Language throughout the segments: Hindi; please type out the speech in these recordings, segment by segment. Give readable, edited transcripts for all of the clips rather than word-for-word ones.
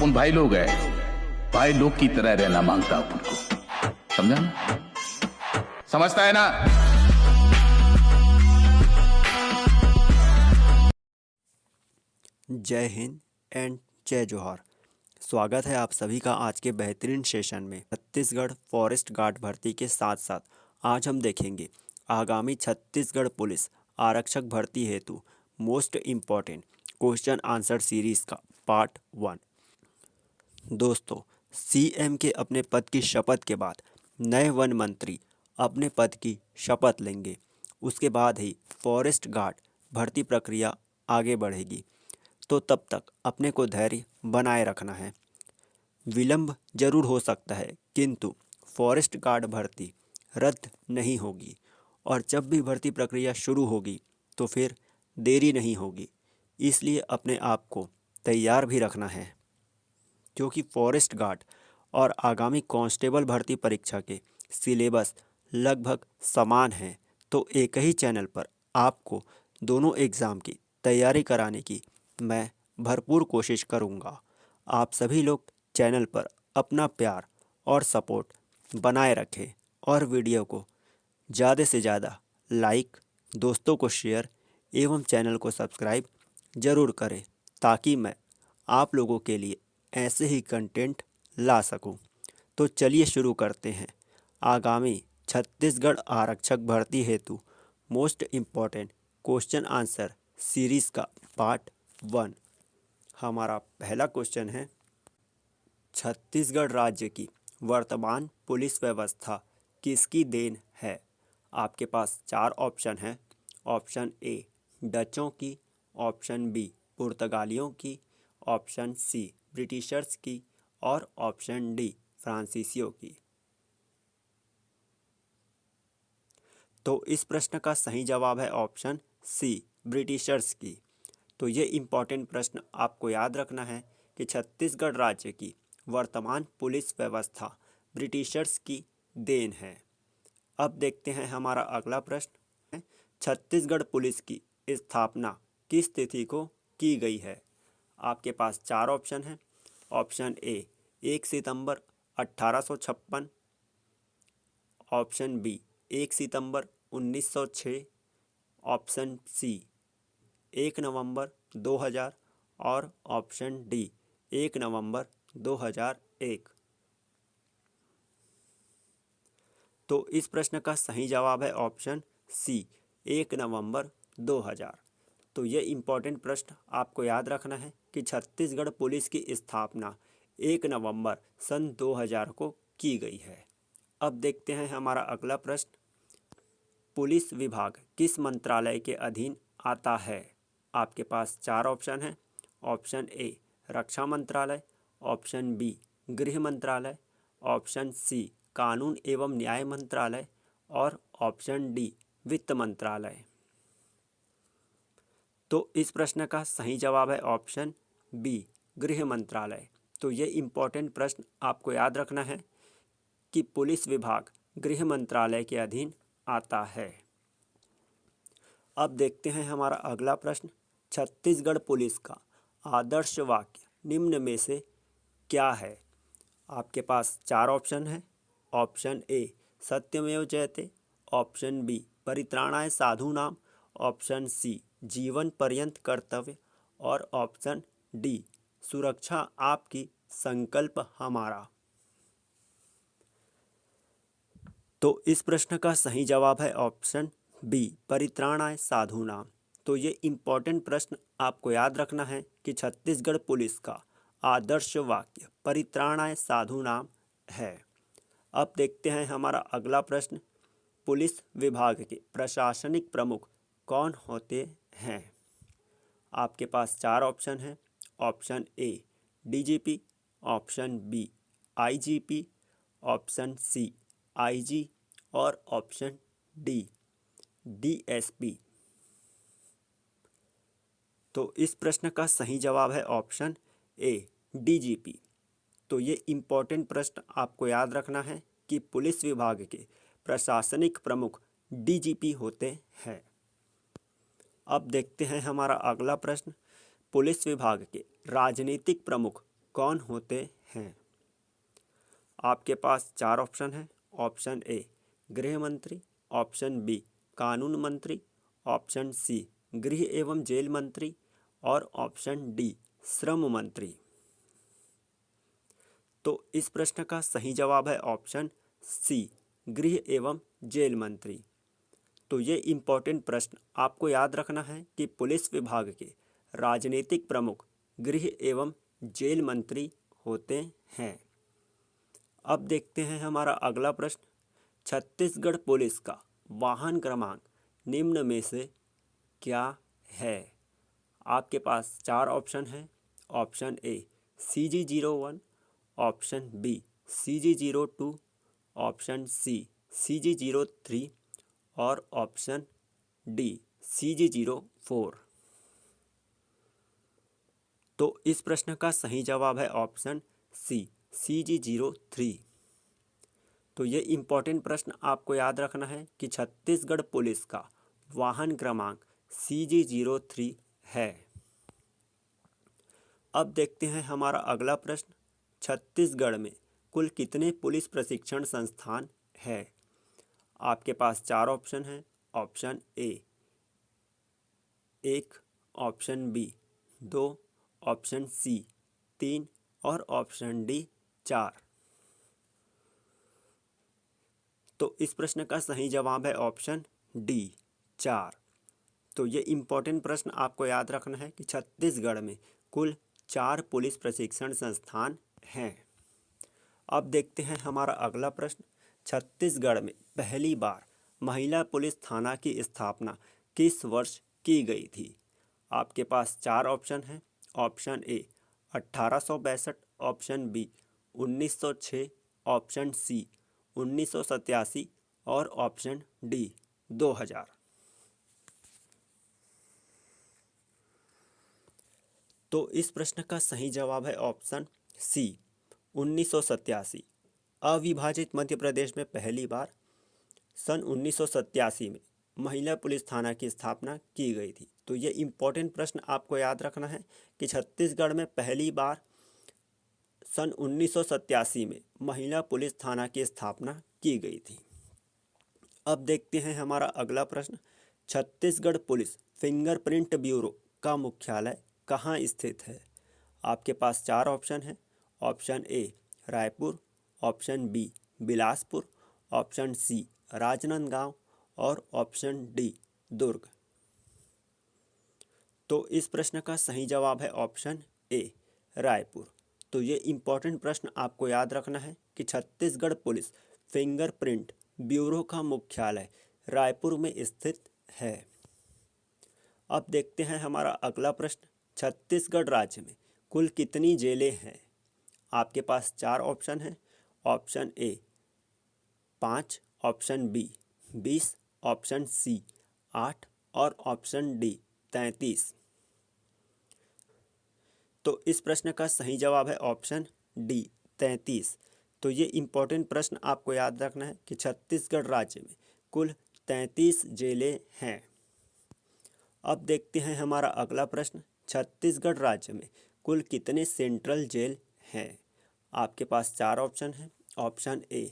अपन भाई लोग हैं, भाई लोग की तरह रहना मांगता अपन को, समझा ना? समझता है ना? जय हिंद एंड जय जोहार। स्वागत है आप सभी का आज के बेहतरीन सेशन में। छत्तीसगढ़ फॉरेस्ट गार्ड भर्ती के साथ साथ आज हम देखेंगे आगामी छत्तीसगढ़ पुलिस आरक्षक भर्ती हेतु most important question answer series का पार्ट 1। दोस्तों, सीएम के अपने पद की शपथ के बाद नए वन मंत्री अपने पद की शपथ लेंगे। उसके बाद ही फॉरेस्ट गार्ड भर्ती प्रक्रिया आगे बढ़ेगी। तो तब तक अपने को धैर्य बनाए रखना है। विलंब जरूर हो सकता है, किंतु फॉरेस्ट गार्ड भर्ती रद्द नहीं होगी और जब भी भर्ती प्रक्रिया शुरू होगी तो फिर देरी नहीं होगी। इसलिए अपने आप को तैयार भी रखना है, क्योंकि फॉरेस्ट गार्ड और आगामी कांस्टेबल भर्ती परीक्षा के सिलेबस लगभग समान हैं। तो एक ही चैनल पर आपको दोनों एग्ज़ाम की तैयारी कराने की मैं भरपूर कोशिश करूंगा। आप सभी लोग चैनल पर अपना प्यार और सपोर्ट बनाए रखें और वीडियो को ज़्यादा से ज़्यादा लाइक, दोस्तों को शेयर एवं चैनल को सब्सक्राइब ज़रूर करें, ताकि मैं आप लोगों के लिए ऐसे ही कंटेंट ला सकूं। तो चलिए शुरू करते हैं आगामी छत्तीसगढ़ आरक्षक भर्ती हेतु most important question answer series का पार्ट 1। हमारा पहला क्वेश्चन है, छत्तीसगढ़ राज्य की वर्तमान पुलिस व्यवस्था किसकी देन है? आपके पास 4 ऑप्शन हैं। ऑप्शन ए डचों की, ऑप्शन बी पुर्तगालियों की, ऑप्शन सी ब्रिटिशर्स की और ऑप्शन डी फ्रांसीसियों की। तो इस प्रश्न का सही जवाब है ऑप्शन सी ब्रिटिशर्स की। तो ये इम्पॉर्टेंट प्रश्न आपको याद रखना है कि छत्तीसगढ़ राज्य की वर्तमान पुलिस व्यवस्था ब्रिटिशर्स की देन है। अब देखते हैं हमारा अगला प्रश्न, छत्तीसगढ़ पुलिस की स्थापना किस तिथि को की गई है? आपके पास 4 ऑप्शन हैं। ऑप्शन ए 1 सितंबर 1856, ऑप्शन बी 1 सितंबर 1906, ऑप्शन सी 1 नवंबर 2000 और ऑप्शन डी 1 नवंबर 2001। तो इस प्रश्न का सही जवाब है ऑप्शन सी 1 नवंबर 2000। तो ये इम्पॉर्टेंट प्रश्न आपको याद रखना है कि छत्तीसगढ़ पुलिस की स्थापना 1 नवंबर सन 2000 को की गई है। अब देखते हैं हमारा अगला प्रश्न, पुलिस विभाग किस मंत्रालय के अधीन आता है? आपके पास 4 ऑप्शन हैं। ऑप्शन ए रक्षा मंत्रालय, ऑप्शन बी गृह मंत्रालय, ऑप्शन सी कानून एवं न्याय मंत्रालय और ऑप्शन डी वित्त मंत्रालय। तो इस प्रश्न का सही जवाब है ऑप्शन बी गृह मंत्रालय। तो ये इम्पॉर्टेंट प्रश्न आपको याद रखना है कि पुलिस विभाग गृह मंत्रालय के अधीन आता है। अब देखते हैं हमारा अगला प्रश्न, छत्तीसगढ़ पुलिस का आदर्श वाक्य निम्न में से क्या है? आपके पास 4 ऑप्शन हैं। ऑप्शन ए सत्यमेव जयते, ऑप्शन बी परित्राणाय साधूनाम, ऑप्शन सी जीवन पर्यंत कर्तव्य और ऑप्शन डी सुरक्षा आपकी संकल्प हमारा। तो इस प्रश्न का सही जवाब है ऑप्शन बी परित्राणाय साधूनाम। तो ये इम्पॉर्टेंट प्रश्न आपको याद रखना है कि छत्तीसगढ़ पुलिस का आदर्श वाक्य परित्राणाय साधूनाम है। अब देखते हैं हमारा अगला प्रश्न, पुलिस विभाग के प्रशासनिक प्रमुख कौन होते हैं? आपके पास 4 ऑप्शन हैं। Option a DGP, option b IGP, option c IG और ऑप्शन डी डीएसपी। तो इस प्रश्न का सही जवाब है ऑप्शन ए डीजीपी। तो ये इम्पॉर्टेंट प्रश्न आपको याद रखना है कि पुलिस विभाग के प्रशासनिक प्रमुख डीजीपी होते हैं। अब देखते हैं हमारा अगला प्रश्न, पुलिस विभाग के राजनीतिक प्रमुख कौन होते हैं? आपके पास चार ऑप्शन हैं। ऑप्शन ए गृह मंत्री, ऑप्शन बी कानून मंत्री, ऑप्शन सी गृह एवं जेल मंत्री और ऑप्शन डी श्रम मंत्री। तो इस प्रश्न का सही जवाब है ऑप्शन सी गृह एवं जेल मंत्री। तो ये इम्पोर्टेंट प्रश्न आपको याद रखना है कि पुलिस विभाग के राजनीतिक प्रमुख गृह एवं जेल मंत्री होते हैं। अब देखते हैं हमारा अगला प्रश्न। छत्तीसगढ़ पुलिस का वाहन क्रमांक निम्न में से क्या है? आपके पास चार ऑप्शन हैं। Option a CG01, option b CG02, option c CG03 और ऑप्शन डी CG04। तो इस प्रश्न का सही जवाब है ऑप्शन सी CG03। तो ये इम्पोर्टेंट प्रश्न आपको याद रखना है कि छत्तीसगढ़ पुलिस का वाहन क्रमांक CG03 है। अब देखते हैं हमारा अगला प्रश्न। छत्तीसगढ़ में कुल कितने पुलिस प्रशिक्षण संस्थान है? आपके पास चार ऑप्शन हैं। Option a 1, option b 2, option c 3 और ऑप्शन डी 4। तो इस प्रश्न का सही जवाब है ऑप्शन डी 4। तो ये इम्पोर्टेंट प्रश्न आपको याद रखना है कि छत्तीसगढ़ में कुल 4 पुलिस प्रशिक्षण संस्थान हैं। अब देखते हैं हमारा अगला प्रश्न। छत्तीसगढ़ में पहली बार महिला पुलिस थाना की स्थापना किस वर्ष की गई थी? आपके पास चार ऑप्शन हैं। Option a 1862, option b 1906, option c 1987 और ऑप्शन डी 2000। तो इस प्रश्न का सही जवाब है ऑप्शन सी 1987। अविभाजित मध्य प्रदेश में पहली बार सन 1987 में महिला पुलिस थाना की स्थापना की गई थी। तो ये इम्पोर्टेंट प्रश्न आपको याद रखना है कि छत्तीसगढ़ में पहली बार सन 1987 में महिला पुलिस थाना की स्थापना की गई थी। अब देखते हैं हमारा अगला प्रश्न। छत्तीसगढ़ पुलिस फिंगरप्रिंट ब्यूरो का मुख्यालय कहाँ स्थित है? आपके पास चार ऑप्शन हैं। Option a Raipur, option b Bilaspur, option c Rajnandgaon और ऑप्शन डी दुर्ग। तो इस प्रश्न का सही जवाब है ऑप्शन ए रायपुर। तो ये इम्पोर्टेंट प्रश्न आपको याद रखना है कि छत्तीसगढ़ पुलिस फिंगरप्रिंट ब्यूरो का मुख्यालय रायपुर में स्थित है। अब देखते हैं हमारा अगला प्रश्न। छत्तीसगढ़ राज्य में कुल कितनी जेलें हैं? आपके पास चार ऑप्शन हैं। Option a 5, option b 20, option c 8 और ऑप्शन डी 33। तो इस प्रश्न का सही जवाब है ऑप्शन डी 33। तो ये इम्पोर्टेंट प्रश्न आपको याद रखना है कि छत्तीसगढ़ राज्य में कुल 33 जेलें हैं। अब देखते हैं हमारा अगला प्रश्न। छत्तीसगढ़ राज्य में कुल कितने सेंट्रल जेल हैं? आपके पास चार ऑप्शन हैं। Option a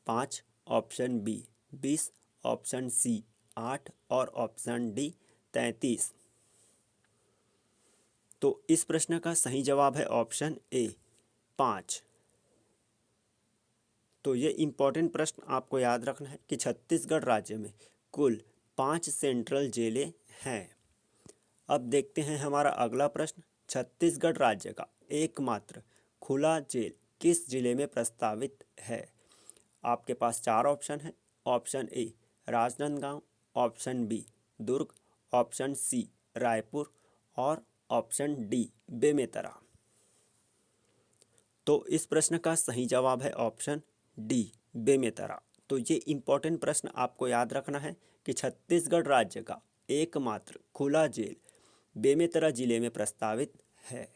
5, option b 20, option c 8 और ऑप्शन डी 33। तो इस प्रश्न का सही जवाब है ऑप्शन ए 5। तो ये इम्पोर्टेंट प्रश्न आपको याद रखना है कि छत्तीसगढ़ राज्य में कुल 5 सेंट्रल जेलें हैं। अब देखते हैं हमारा अगला प्रश्न। छत्तीसगढ़ राज्य का एकमात्र खुला जेल किस जिले में प्रस्तावित है? आपके पास चार ऑप्शन हैं। Option a Rajnandgaon, option b Durg, option c Raipur और ऑप्शन डी बेमेतरा। तो इस प्रश्न का सही जवाब है ऑप्शन डी बेमेतरा। तो ये इम्पोर्टेंट प्रश्न आपको याद रखना है कि छत्तीसगढ़ राज्य का एकमात्र खुला जेल बेमेतरा जिले में प्रस्तावित है।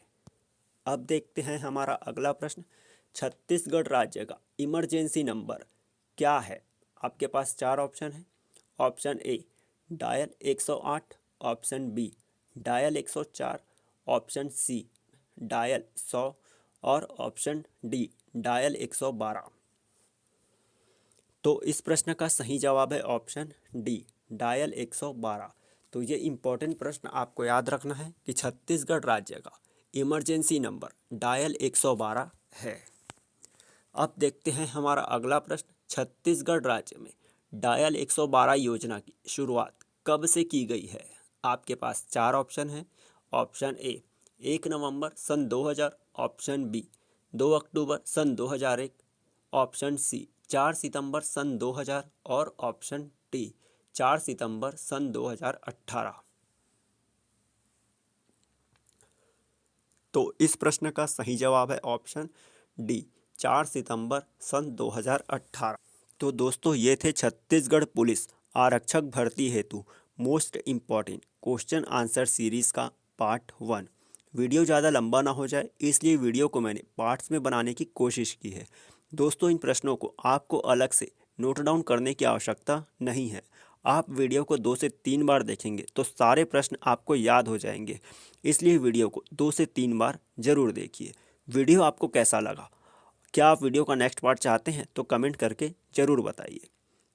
अब देखते हैं हमारा अगला प्रश्न। छत्तीसगढ़ राज्य का इमरजेंसी नंबर क्या है? आपके पास चार ऑप्शन हैं। Option a dial 108, option b dial 104, option c dial 100 और ऑप्शन डी डायल 112। तो इस प्रश्न का सही जवाब है ऑप्शन डी डायल 112। तो ये इम्पोर्टेंट प्रश्न आपको याद रखना है कि छत्तीसगढ़ राज्य का इमरजेंसी नंबर डायल 112 है। अब देखते हैं हमारा अगला प्रश्न, छत्तीसगढ़ राज्य में डायल 112 योजना की शुरुआत कब से की गई है। आपके पास चार ऑप्शन हैं। ऑप्शन ए 1 नवंबर सन 2000, ऑप्शन बी 2 अक्टूबर सन 2001, ऑप्शन सी 4 सितंबर सन 2000 और ऑप्शन डी 4 सितंबर सन 2018। तो इस प्रश्न का सही जवाब है ऑप्शन डी 4 सितंबर सन 2018। तो दोस्तों ये थे छत्तीसगढ़ पुलिस आरक्षक भर्ती हेतु most important question answer series का पार्ट 1। वीडियो ज़्यादा लंबा ना हो जाए इसलिए वीडियो को मैंने पार्ट्स में बनाने की कोशिश की है। दोस्तों इन प्रश्नों को आपको अलग से नोट डाउन करने की आवश्यकता नहीं है। आप वीडियो को 2 से 3 बार देखेंगे तो सारे प्रश्न आपको याद हो जाएंगे। इसलिए वीडियो को 2 से 3 बार ज़रूर देखिए। वीडियो आपको कैसा लगा? क्या आप वीडियो का नेक्स्ट पार्ट चाहते हैं तो कमेंट करके ज़रूर बताइए।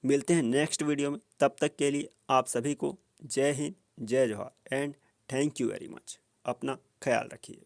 मिलते हैं नेक्स्ट वीडियो में, तब तक के लिए आप सभी को जय हिंद, जय जोहार and thank you very much. अपना ख्याल रखिए।